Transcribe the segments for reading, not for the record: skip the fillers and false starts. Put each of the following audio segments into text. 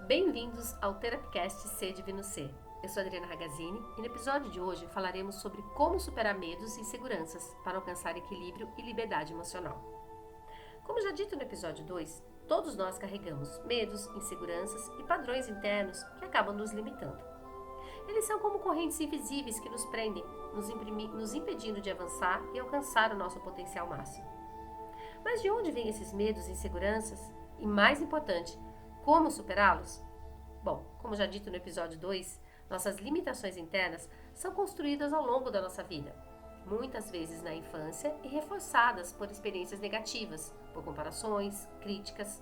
Bem-vindos ao Therapcast Ser Divino Ser. Eu sou Adriana Ragazzini e no episódio de hoje falaremos sobre como superar medos e inseguranças para alcançar equilíbrio e liberdade emocional. Como já dito no episódio 2, todos nós carregamos medos, inseguranças e padrões internos que acabam nos limitando. Eles são como correntes invisíveis que nos prendem, nos impedindo de avançar e alcançar o nosso potencial máximo. Mas de onde vêm esses medos e inseguranças? E mais importante, como superá-los? Bom, como já dito no episódio 2, nossas limitações internas são construídas ao longo da nossa vida, muitas vezes na infância e reforçadas por experiências negativas, por comparações, críticas.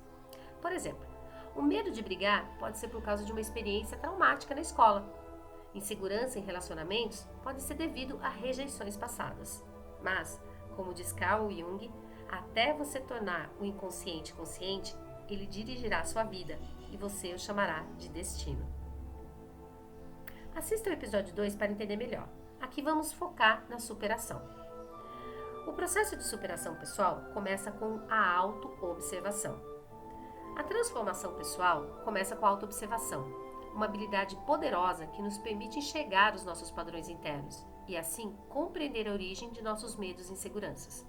Por exemplo, o medo de brigar pode ser por causa de uma experiência traumática na escola. Insegurança em relacionamentos pode ser devido a rejeições passadas. Mas, como diz Carl Jung, até você tornar o inconsciente consciente, ele dirigirá a sua vida e você o chamará de destino. Assista o episódio 2 para entender melhor. Aqui vamos focar na superação. O processo de superação pessoal começa com a auto-observação. A transformação pessoal começa com a auto-observação, uma habilidade poderosa que nos permite enxergar os nossos padrões internos e, assim, compreender a origem de nossos medos e inseguranças.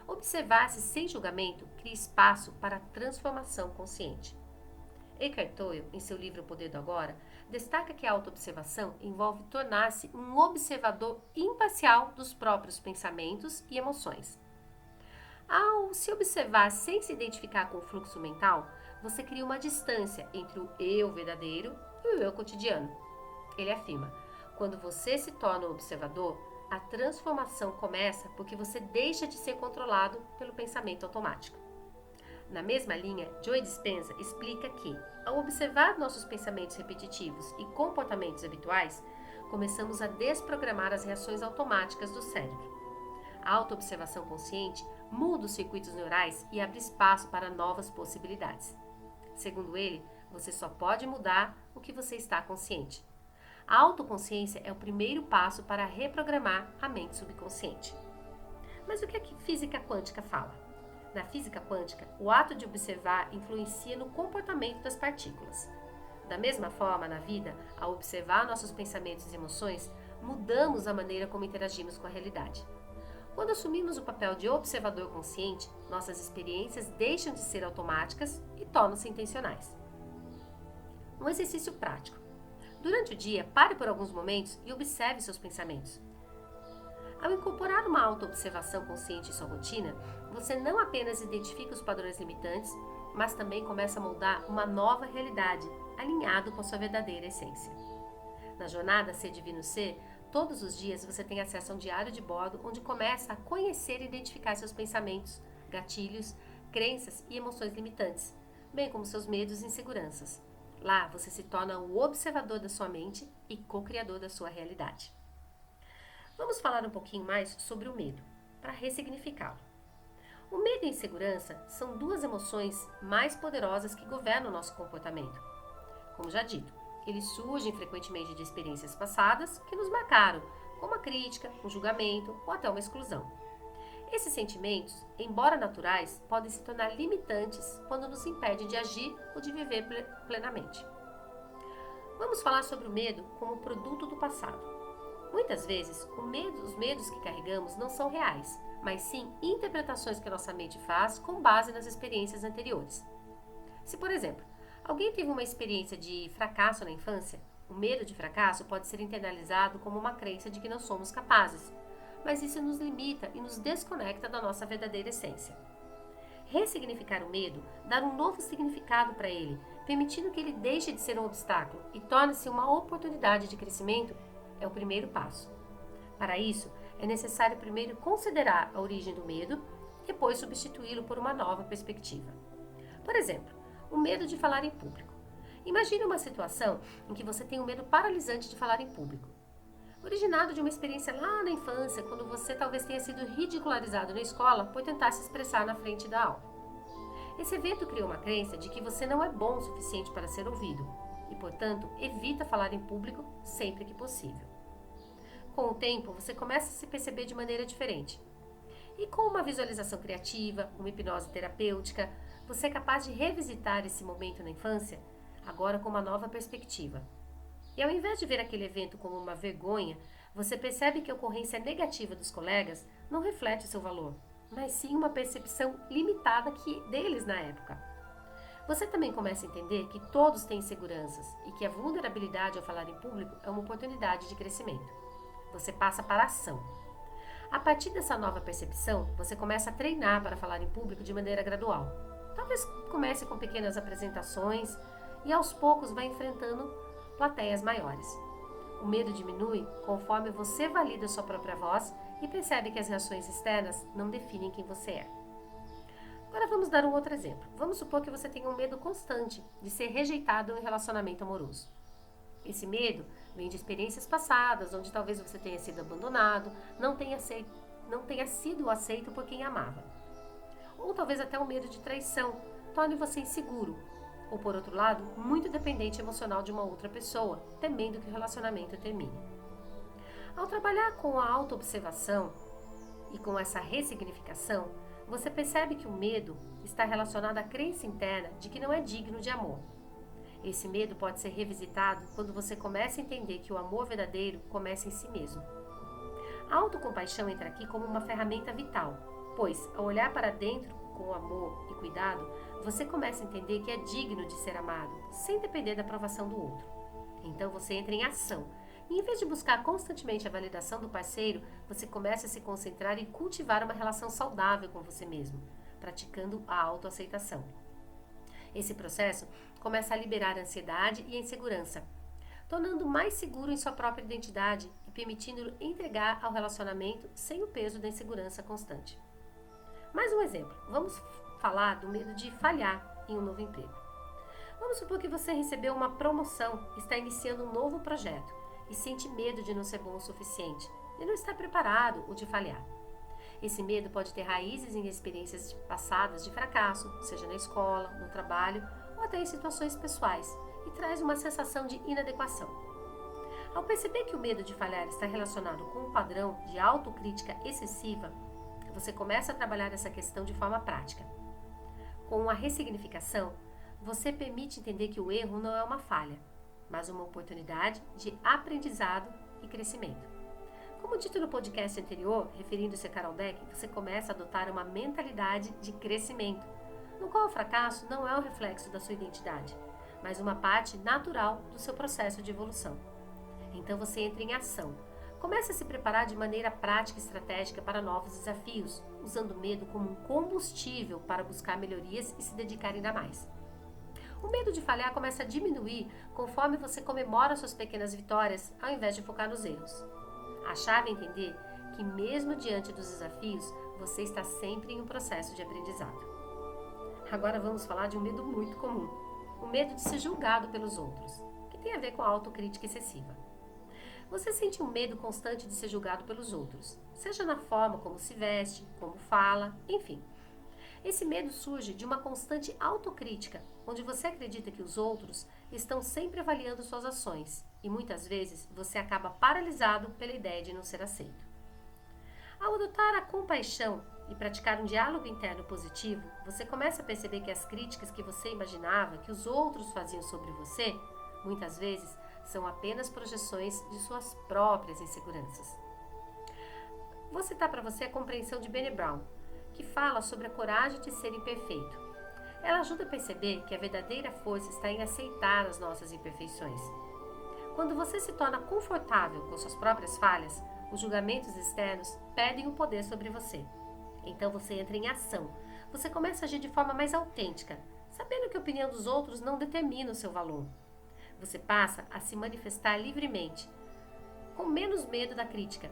Observar-se sem julgamento cria espaço para a transformação consciente. Eckhart Tolle, em seu livro O Poder do Agora, destaca que a autoobservação envolve tornar-se um observador imparcial dos próprios pensamentos e emoções. Ao se observar sem se identificar com o fluxo mental, você cria uma distância entre o eu verdadeiro e o eu cotidiano. Ele afirma: quando você se torna um observador, a transformação começa porque você deixa de ser controlado pelo pensamento automático. Na mesma linha, Joe Dispenza explica que, ao observar nossos pensamentos repetitivos e comportamentos habituais, começamos a desprogramar as reações automáticas do cérebro. A autoobservação consciente muda os circuitos neurais e abre espaço para novas possibilidades. Segundo ele, você só pode mudar o que você está consciente. A autoconsciência é o primeiro passo para reprogramar a mente subconsciente. Mas o que a física quântica fala? Na física quântica, o ato de observar influencia no comportamento das partículas. Da mesma forma, na vida, ao observar nossos pensamentos e emoções, mudamos a maneira como interagimos com a realidade. Quando assumimos o papel de observador consciente, nossas experiências deixam de ser automáticas e tornam-se intencionais. Um exercício prático. Durante o dia, pare por alguns momentos e observe seus pensamentos. Ao incorporar uma autoobservação consciente em sua rotina, você não apenas identifica os padrões limitantes, mas também começa a moldar uma nova realidade, alinhado com a sua verdadeira essência. Na jornada Ser Divino Ser, todos os dias você tem acesso a um diário de bordo onde começa a conhecer e identificar seus pensamentos, gatilhos, crenças e emoções limitantes, bem como seus medos e inseguranças. Lá você se torna o observador da sua mente e co-criador da sua realidade. Vamos falar um pouquinho mais sobre o medo, para ressignificá-lo. O medo e a insegurança são duas emoções mais poderosas que governam o nosso comportamento. Como já dito, eles surgem frequentemente de experiências passadas que nos marcaram, como a crítica, um julgamento ou até uma exclusão. Esses sentimentos, embora naturais, podem se tornar limitantes quando nos impedem de agir ou de viver plenamente. Vamos falar sobre o medo como produto do passado. Muitas vezes, os medos que carregamos não são reais, mas sim interpretações que a nossa mente faz com base nas experiências anteriores. Se, por exemplo, alguém teve uma experiência de fracasso na infância, o medo de fracasso pode ser internalizado como uma crença de que não somos capazes, mas isso nos limita e nos desconecta da nossa verdadeira essência. Ressignificar o medo, dar um novo significado para ele, permitindo que ele deixe de ser um obstáculo e torne-se uma oportunidade de crescimento, é o primeiro passo. Para isso, é necessário primeiro considerar a origem do medo e depois substituí-lo por uma nova perspectiva. Por exemplo, o medo de falar em público. Imagine uma situação em que você tem um medo paralisante de falar em público. Originado de uma experiência lá na infância, quando você talvez tenha sido ridicularizado na escola por tentar se expressar na frente da aula. Esse evento criou uma crença de que você não é bom o suficiente para ser ouvido e, portanto, evita falar em público sempre que possível. Com o tempo, você começa a se perceber de maneira diferente. E com uma visualização criativa, uma hipnose terapêutica, você é capaz de revisitar esse momento na infância, agora com uma nova perspectiva. E ao invés de ver aquele evento como uma vergonha, você percebe que a ocorrência negativa dos colegas não reflete seu valor, mas sim uma percepção limitada deles na época. Você também começa a entender que todos têm inseguranças e que a vulnerabilidade ao falar em público é uma oportunidade de crescimento. Você passa para a ação. A partir dessa nova percepção, você começa a treinar para falar em público de maneira gradual. Talvez comece com pequenas apresentações e aos poucos vá enfrentando plateias maiores. O medo diminui conforme você valida sua própria voz e percebe que as reações externas não definem quem você é. Agora vamos dar um outro exemplo. Vamos supor que você tenha um medo constante de ser rejeitado em um relacionamento amoroso. Esse medo vem de experiências passadas, onde talvez você tenha sido abandonado, não tenha sido aceito por quem amava. Ou talvez até o medo de traição torne você inseguro, ou por outro lado, muito dependente emocional de uma outra pessoa, temendo que o relacionamento termine. Ao trabalhar com a autoobservação e com essa ressignificação, você percebe que o medo está relacionado à crença interna de que não é digno de amor. Esse medo pode ser revisitado quando você começa a entender que o amor verdadeiro começa em si mesmo. A autocompaixão entra aqui como uma ferramenta vital, pois, ao olhar para dentro com amor e cuidado, você começa a entender que é digno de ser amado, sem depender da aprovação do outro. Então você entra em ação, e em vez de buscar constantemente a validação do parceiro, você começa a se concentrar em cultivar uma relação saudável com você mesmo, praticando a autoaceitação. Esse processo começa a liberar a ansiedade e a insegurança, tornando mais seguro em sua própria identidade e permitindo-lhe entregar ao relacionamento sem o peso da insegurança constante. Mais um exemplo. Vamos falar do medo de falhar em um novo emprego. Vamos supor que você recebeu uma promoção, está iniciando um novo projeto e sente medo de não ser bom o suficiente, de não estar preparado ou de falhar. Esse medo pode ter raízes em experiências passadas de fracasso, seja na escola, no trabalho ou até em situações pessoais, e traz uma sensação de inadequação. Ao perceber que o medo de falhar está relacionado com um padrão de autocrítica excessiva, você começa a trabalhar essa questão de forma prática. Com a ressignificação, você permite entender que o erro não é uma falha, mas uma oportunidade de aprendizado e crescimento. Como dito no podcast anterior, referindo-se a Carol Dweck, você começa a adotar uma mentalidade de crescimento, no qual o fracasso não é um reflexo da sua identidade, mas uma parte natural do seu processo de evolução. Então você entra em ação. Comece a se preparar de maneira prática e estratégica para novos desafios, usando o medo como um combustível para buscar melhorias e se dedicar ainda mais. O medo de falhar começa a diminuir conforme você comemora suas pequenas vitórias, ao invés de focar nos erros. A chave é entender que, mesmo diante dos desafios, você está sempre em um processo de aprendizado. Agora vamos falar de um medo muito comum, o medo de ser julgado pelos outros, que tem a ver com a autocrítica excessiva. Você sente um medo constante de ser julgado pelos outros, seja na forma como se veste, como fala, enfim. Esse medo surge de uma constante autocrítica, onde você acredita que os outros estão sempre avaliando suas ações e muitas vezes você acaba paralisado pela ideia de não ser aceito. Ao adotar a compaixão e praticar um diálogo interno positivo, você começa a perceber que as críticas que você imaginava que os outros faziam sobre você, muitas vezes, são apenas projeções de suas próprias inseguranças. Vou citar para você a compreensão de Brené Brown, que fala sobre a coragem de ser imperfeito. Ela ajuda a perceber que a verdadeira força está em aceitar as nossas imperfeições. Quando você se torna confortável com suas próprias falhas, os julgamentos externos perdem o poder sobre você. Então você entra em ação. Você começa a agir de forma mais autêntica, sabendo que a opinião dos outros não determina o seu valor. Você passa a se manifestar livremente, com menos medo da crítica.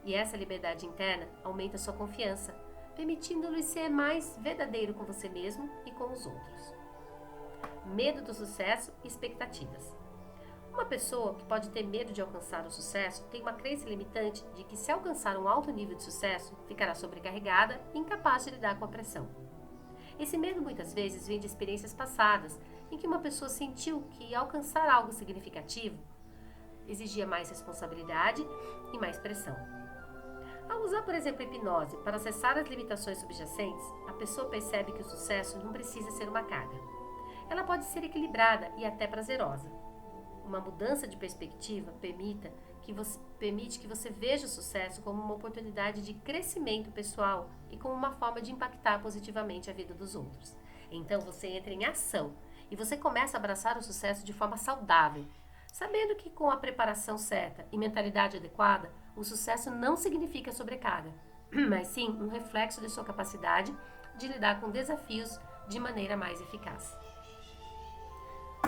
E essa liberdade interna aumenta sua confiança, permitindo-lhe ser mais verdadeiro com você mesmo e com os outros. Medo do sucesso e expectativas. Uma pessoa que pode ter medo de alcançar o sucesso tem uma crença limitante de que, se alcançar um alto nível de sucesso, ficará sobrecarregada e incapaz de lidar com a pressão. Esse medo muitas vezes vem de experiências passadas em que uma pessoa sentiu que alcançar algo significativo exigia mais responsabilidade e mais pressão. Ao usar, por exemplo, a hipnose para acessar as limitações subjacentes, a pessoa percebe que o sucesso não precisa ser uma carga. ela pode ser equilibrada e até prazerosa. Uma mudança de perspectiva permite que você veja o sucesso como uma oportunidade de crescimento pessoal e como uma forma de impactar positivamente a vida dos outros. Então você entra em ação e você começa a abraçar o sucesso de forma saudável, sabendo que com a preparação certa e mentalidade adequada, o sucesso não significa sobrecarga, mas sim um reflexo de sua capacidade de lidar com desafios de maneira mais eficaz.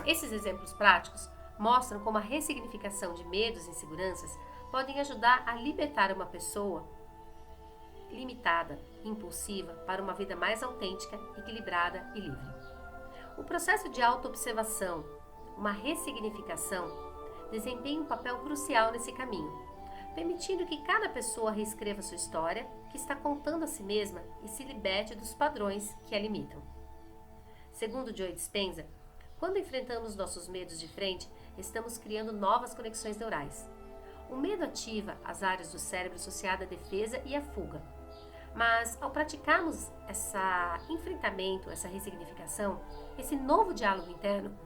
Esses exemplos práticos mostram como a ressignificação de medos e inseguranças podem ajudar a libertar uma pessoa limitada, impulsiva, para uma vida mais autêntica, equilibrada e livre. O processo de autoobservação, uma ressignificação, desempenha um papel crucial nesse caminho, permitindo que cada pessoa reescreva sua história, que está contando a si mesma, e se liberte dos padrões que a limitam. Segundo Joe Dispenza, quando enfrentamos nossos medos de frente, estamos criando novas conexões neurais. O medo ativa as áreas do cérebro associadas à defesa e à fuga. Mas, ao praticarmos esse enfrentamento, essa ressignificação, esse novo diálogo interno,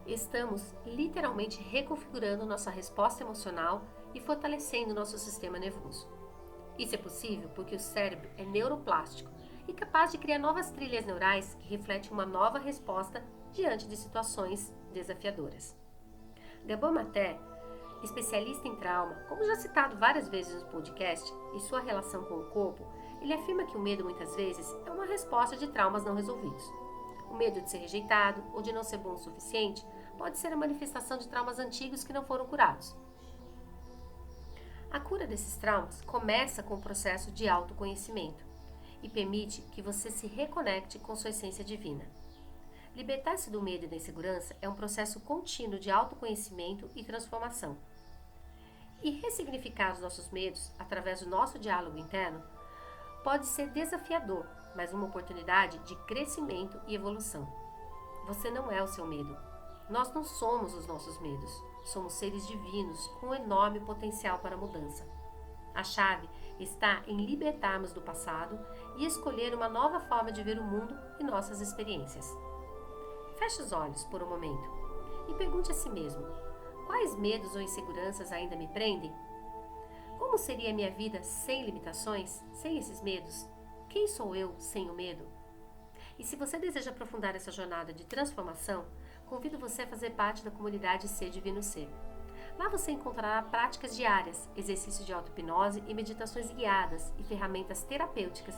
estamos literalmente reconfigurando nossa resposta emocional e fortalecendo nosso sistema nervoso. Isso é possível porque o cérebro é neuroplástico e capaz de criar novas trilhas neurais que refletem uma nova resposta diante de situações desafiadoras. Gabor Maté, especialista em trauma, como já citado várias vezes no podcast, e sua relação com o corpo, ele afirma que o medo muitas vezes é uma resposta de traumas não resolvidos. O medo de ser rejeitado ou de não ser bom o suficiente pode ser a manifestação de traumas antigos que não foram curados. A cura desses traumas começa com o processo de autoconhecimento e permite que você se reconecte com sua essência divina. Libertar-se do medo e da insegurança é um processo contínuo de autoconhecimento e transformação. E ressignificar os nossos medos através do nosso diálogo interno pode ser desafiador, mas uma oportunidade de crescimento e evolução. Você não é o seu medo. Nós não somos os nossos medos. Somos seres divinos com um enorme potencial para a mudança. A chave está em libertarmos do passado e escolher uma nova forma de ver o mundo e nossas experiências. Feche os olhos por um momento e pergunte a si mesmo: quais medos ou inseguranças ainda me prendem? Como seria a minha vida sem limitações, sem esses medos? Quem sou eu sem o medo? E se você deseja aprofundar essa jornada de transformação, convido você a fazer parte da comunidade Ser Divino Ser. Lá você encontrará práticas diárias, exercícios de auto-hipnose e meditações guiadas e ferramentas terapêuticas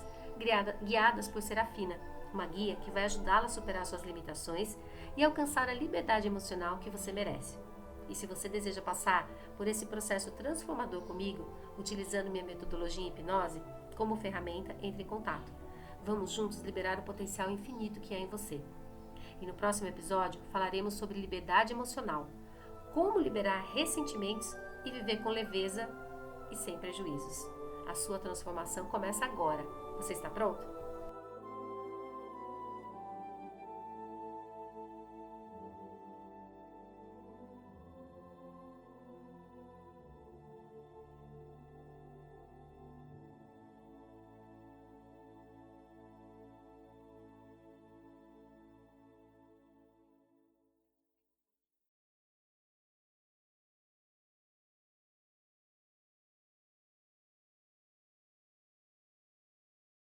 guiadas por Serafina, uma guia que vai ajudá-la a superar suas limitações e alcançar a liberdade emocional que você merece. E se você deseja passar por esse processo transformador comigo, utilizando minha metodologia em hipnose como ferramenta, entre em contato. Vamos juntos liberar o potencial infinito que há em você. E no próximo episódio falaremos sobre liberdade emocional, como liberar ressentimentos e viver com leveza e sem prejuízos. A sua transformação começa agora. Você está pronto?